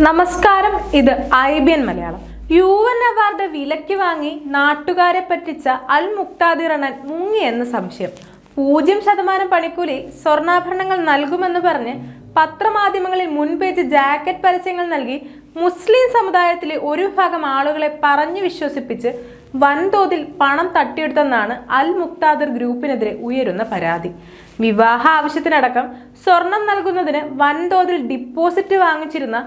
നമസ്കാരം, ഇത് IBN Malayalam. UN award വിലയ്ക്ക് വാങ്ങി നാട്ടുകാരെ പറ്റിച്ച അൽ മുക്താദിർ അണ്ണൻ മുങ്ങിയെന്ന് സംശയം. 0% പണിക്കൂലി സ്വർണ്ണാഭരണങ്ങൾ നൽകുമെന്ന് പറഞ്ഞ് പത്രമാധ്യമങ്ങളിൽ മുൻപേജ് ജാക്കറ്റ് പരസ്യങ്ങൾ നൽകി മുസ്ലിം സമുദായത്തിലെ ഒരു ഭാഗം ആളുകളെ പറഞ്ഞു വിശ്വസിപ്പിച്ച് വൻതോതിൽ പണം തട്ടിയെടുത്തെന്നാണ് അൽ മുക്താദിർ ഗ്രൂപ്പിനെതിരെ ഉയരുന്ന പരാതി. വിവാഹ ആവശ്യത്തിനടക്കം സ്വർണം നൽകുന്നതിന് വൻതോതിൽ ഡിപ്പോസിറ്റ് വാങ്ങിച്ചിരുന്ന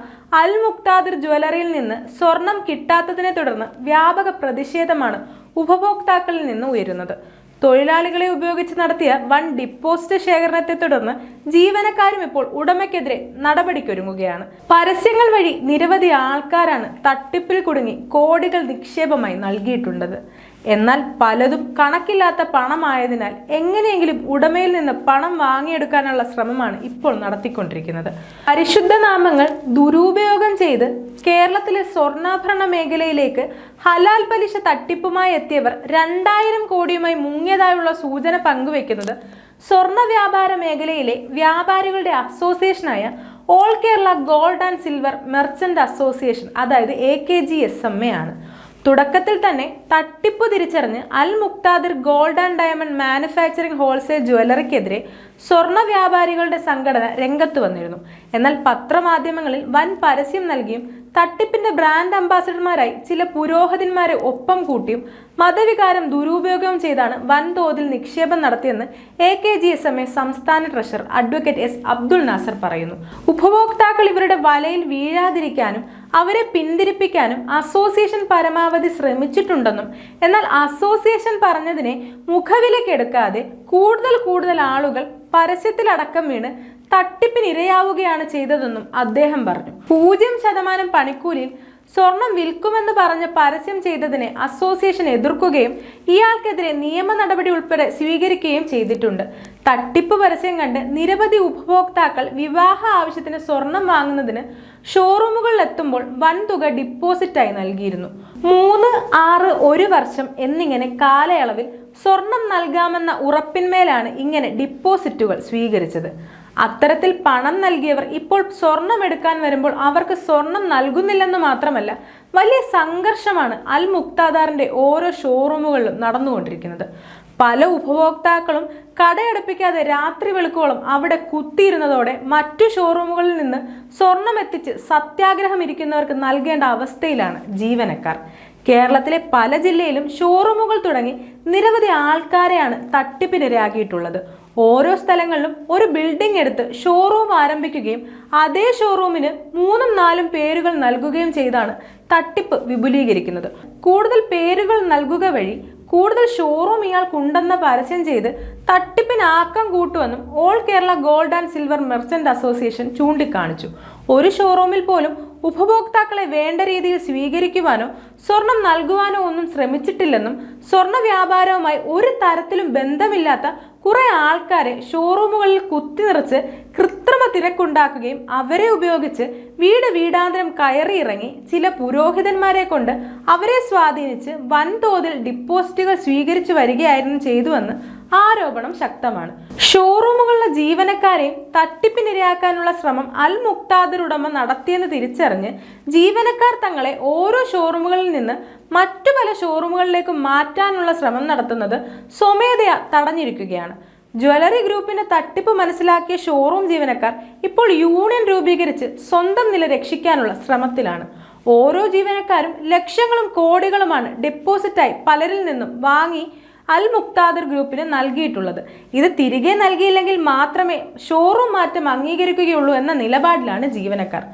അൽ മുക്താദിർ ജ്വല്ലറിയിൽ നിന്ന് സ്വർണം കിട്ടാത്തതിനെ തുടർന്ന് വ്യാപക പ്രതിഷേധമാണ് ഉപഭോക്താക്കളിൽ നിന്ന് ഉയരുന്നത്. തൊഴിലാളികളെ ഉപയോഗിച്ച് നടത്തിയ വൻ ഡിപ്പോസിറ്റ് ശേഖരണത്തെ തുടർന്ന് ജീവനക്കാരും ഇപ്പോൾ ഉടമയ്ക്കെതിരെ നടപടിക്കൊരുങ്ങുകയാണ്. പരസ്യങ്ങൾ വഴി നിരവധി ആൾക്കാരാണ് തട്ടിപ്പിൽ കുടുങ്ങി കോടികൾ നിക്ഷേപമായി നൽകിയിട്ടുള്ളത്. എന്നാൽ പലതും കണക്കില്ലാത്ത പണമായതിനാൽ എങ്ങനെയെങ്കിലും ഉടമയിൽ നിന്ന് പണം വാങ്ങിയെടുക്കാനുള്ള ശ്രമമാണ് ഇപ്പോൾ നടത്തിക്കൊണ്ടിരിക്കുന്നത്. പരിശുദ്ധ നാമങ്ങൾ ദുരുപയോഗം ചെയ്ത് കേരളത്തിലെ സ്വർണ്ണാഭരണ മേഖലയിലേക്ക് ഹലാൽ പലിശ തട്ടിപ്പുമായി എത്തിയവർ 2000 കോടിയുമായി മുങ്ങിയതായുള്ള സൂചന പങ്കുവെക്കുന്നത് സ്വർണ്ണ വ്യാപാര മേഖലയിലെ വ്യാപാരികളുടെ അസോസിയേഷനായ all Kerala gold and silver merchant association, അതായത് AKGSMA ആണ്. തുടക്കത്തിൽ തന്നെ തട്ടിപ്പ് തിരിച്ചറിഞ്ഞ് Al Muktadir gold and diamond manufacturing wholesale ജ്വല്ലറിക്കെതിരെ സ്വർണ്ണ വ്യാപാരികളുടെ സംഘടന രംഗത്ത് വന്നിരുന്നു. എന്നാൽ പത്രമാധ്യമങ്ങളിൽ വൻ പരസ്യം നൽകിയും തട്ടിപ്പിന്റെ ബ്രാൻഡ് അംബാസഡർമാരായി ചില പുരോഹിതന്മാരെ ഒപ്പം കൂട്ടിയും മതവികാരം ദുരുപയോഗം ചെയ്താണ് വൻതോതിൽ നിക്ഷേപം നടത്തിയെന്ന് AKGSMA സംസ്ഥാന treasurer advocate S. Abdul Nasar പറയുന്നു. ഉപഭോക്താക്കൾ ഇവരുടെ വലയിൽ വീഴാതിരിക്കാനും അവരെ പിന്തിരിപ്പിക്കാനും അസോസിയേഷൻ പരമാവധി ശ്രമിച്ചിട്ടുണ്ടെന്നും, എന്നാൽ അസോസിയേഷൻ പറഞ്ഞതിനെ മുഖവിലക്കെടുക്കാതെ കൂടുതൽ ആളുകൾ പരസ്യത്തിലടക്കം വീണ് തട്ടിപ്പിനിരയാവുകയാണ് ചെയ്തതെന്നും അദ്ദേഹം പറഞ്ഞു. 0% പണിക്കൂലിയിൽ സ്വർണം വിൽക്കുമെന്ന് പറഞ്ഞ് പരസ്യം ചെയ്തതിനെ അസോസിയേഷൻ എതിർക്കുകയും ഇയാൾക്കെതിരെ നിയമ നടപടി ഉൾപ്പെടെ സ്വീകരിക്കുകയും ചെയ്തിട്ടുണ്ട്. തട്ടിപ്പ് പരസ്യം കണ്ട് നിരവധി ഉപഭോക്താക്കൾ വിവാഹ ആവശ്യത്തിന് സ്വർണം വാങ്ങുന്നതിന് ഷോറൂമുകളിൽ എത്തുമ്പോൾ വൻതുക ഡിപ്പോസിറ്റായി നൽകിയിരുന്നു. 3, 6, 1 വർഷം എന്നിങ്ങനെ കാലയളവിൽ സ്വർണം നൽകാമെന്ന ഉറപ്പിന്മേലാണ് ഇങ്ങനെ ഡിപ്പോസിറ്റുകൾ സ്വീകരിച്ചത്. അത്തരത്തിൽ പണം നൽകിയവർ ഇപ്പോൾ സ്വർണം എടുക്കാൻ വരുമ്പോൾ അവർക്ക് സ്വർണം നൽകുന്നില്ലെന്ന് മാത്രമല്ല, വലിയ സംഘർഷമാണ് അൽ മുക്താദാറിന്റെ ഓരോ ഷോറൂമുകളിലും നടന്നുകൊണ്ടിരിക്കുന്നത്. പല ഉപഭോക്താക്കളും കടയടപ്പിക്കാതെ രാത്രി വെളുക്കോളം അവിടെ കുത്തിയിരുന്നതോടെ മറ്റു ഷോറൂമുകളിൽ നിന്ന് സ്വർണം എത്തിച്ച് സത്യാഗ്രഹം ഇരിക്കുന്നവർക്ക് നൽകേണ്ട അവസ്ഥയിലാണ് ജീവനക്കാർ. കേരളത്തിലെ പല ജില്ലയിലും ഷോറൂമുകൾ തുടങ്ങി നിരവധി ആൾക്കാരെയാണ് തട്ടിപ്പിനിരയാക്കിയിട്ടുള്ളത്. ഓരോ സ്ഥലങ്ങളിലും ഒരു ബിൽഡിംഗ് എടുത്ത് ഷോറൂം ആരംഭിക്കുകയും അതേ ഷോറൂമിന് 3, 4 പേരുകൾ നൽകുകയും ചെയ്താണ് തട്ടിപ്പ് വിപുലീകരിക്കുന്നത്. കൂടുതൽ പേരുകൾ നൽകുക വഴി കൂടുതൽ ഷോറൂം ഇയാൾക്കുണ്ടെന്ന പരസ്യം ചെയ്ത് തട്ടിപ്പിന് ആക്കം കൂട്ടുമെന്നും all Kerala gold and silver merchant association ചൂണ്ടിക്കാണിച്ചു. ഒരു ഷോറൂമിൽ പോലും ഉപഭോക്താക്കളെ വേണ്ട രീതിയിൽ സ്വീകരിക്കുവാനോ സ്വർണം നൽകുവാനോ ഒന്നും ശ്രമിച്ചിട്ടില്ലെന്നും, സ്വർണ്ണ വ്യാപാരവുമായി ഒരു തരത്തിലും ബന്ധമില്ലാത്ത കുറെ ആൾക്കാരെ ഷോറൂമുകളിൽ കുത്തി നിറച്ച് കൃത്രിമ തിരക്കുണ്ടാക്കുകയും അവരെ ഉപയോഗിച്ച് വീടാന്തരം കയറിയിറങ്ങി ചില പുരോഹിതന്മാരെ കൊണ്ട് അവരെ സ്വാധീനിച്ച് വൻതോതിൽ ഡിപ്പോസിറ്റുകൾ സ്വീകരിച്ചു വരികയായിരുന്നു ചെയ്തുവെന്ന് ആരോപണം ശക്തമാണ്. ഷോറൂമുകളിലെ ജീവനക്കാരെയും തട്ടിപ്പിനിരയാക്കാനുള്ള ശ്രമം അൽ മുക്താദിർ ഉടമ നടത്തിയെന്ന് തിരിച്ചറിഞ്ഞ് ജീവനക്കാർ തങ്ങളെ ഓരോ ഷോറൂമുകളിൽ നിന്ന് മറ്റു പല ഷോറൂമുകളിലേക്ക് മാറ്റാനുള്ള ശ്രമം നടത്തുന്നത് സ്വമേധയാ തടഞ്ഞിരിക്കുകയാണ്. ജ്വല്ലറി ഗ്രൂപ്പിന്റെ തട്ടിപ്പ് മനസ്സിലാക്കിയ ഷോറൂം ജീവനക്കാർ ഇപ്പോൾ യൂണിയൻ രൂപീകരിച്ച് സ്വന്തം നില രക്ഷിക്കാനുള്ള ശ്രമത്തിലാണ്. ഓരോ ജീവനക്കാരും ലക്ഷങ്ങളും കോടികളുമാണ് ഡെപ്പോസിറ്റായി പലരിൽ നിന്നും വാങ്ങി അൽ മുക്താദിർ ഗ്രൂപ്പിന് നൽകിയിട്ടുള്ളത്. ഇത് തിരികെ നൽകിയില്ലെങ്കിൽ മാത്രമേ ഷോറൂം മാറ്റം അംഗീകരിക്കുകയുള്ളൂ എന്ന നിലപാടിലാണ് ജീവനക്കാർ.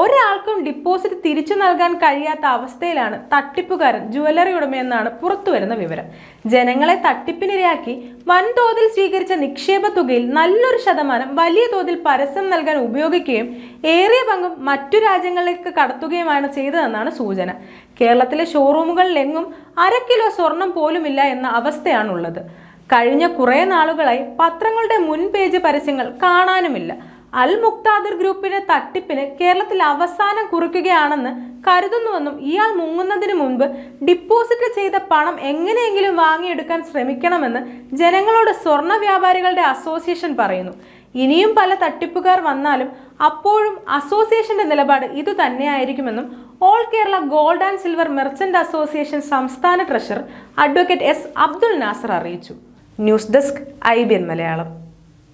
ഒരാൾക്കും ഡിപ്പോസിറ്റ് തിരിച്ചു നൽകാൻ കഴിയാത്ത അവസ്ഥയിലാണ് തട്ടിപ്പുകാരൻ ജ്വല്ലറി ഉടമയെന്നാണ് പുറത്തുവരുന്ന വിവരം. ജനങ്ങളെ തട്ടിപ്പിനിരയാക്കി വൻതോതിൽ സ്വീകരിച്ച നിക്ഷേപ തുകയിൽ നല്ലൊരു ശതമാനം വലിയ തോതിൽ പരസ്യം നൽകാൻ ഉപയോഗിക്കുകയും ഏറിയ പങ്കും മറ്റു രാജ്യങ്ങളിലേക്ക് കടത്തുകയുമാണ് ചെയ്തതെന്നാണ് സൂചന. കേരളത്തിലെ ഷോറൂമുകളിലെങ്ങും 1/2 കിലോ സ്വർണം പോലുമില്ല എന്ന അവസ്ഥയാണുള്ളത്. കഴിഞ്ഞ കുറേ നാളുകളായി പത്രങ്ങളുടെ മുൻ പേജ് പരസ്യങ്ങൾ കാണാനുമില്ല. അൽ മുക്താദിർ ഗ്രൂപ്പിന്റെ തട്ടിപ്പിന് കേരളത്തിൽ അവസാനം കുറിക്കുകയാണെന്ന് കരുതുന്നുവെന്നും ഇയാൾ മുങ്ങുന്നതിന് മുൻപ് ഡിപ്പോസിറ്റ് ചെയ്ത പണം എങ്ങനെയെങ്കിലും വാങ്ങിയെടുക്കാൻ ശ്രമിക്കണമെന്ന് ജനങ്ങളോട് സ്വർണ്ണ വ്യാപാരികളുടെ അസോസിയേഷൻ പറയുന്നു. ഇനിയും പല തട്ടിപ്പുകാർ വന്നാലും അപ്പോഴും അസോസിയേഷന്റെ നിലപാട് ഇതു തന്നെയായിരിക്കുമെന്നും all Kerala gold and silver merchant association സംസ്ഥാന treasurer advocate S Abdul Nasar അറിയിച്ചു. News desk IBN Malayalam.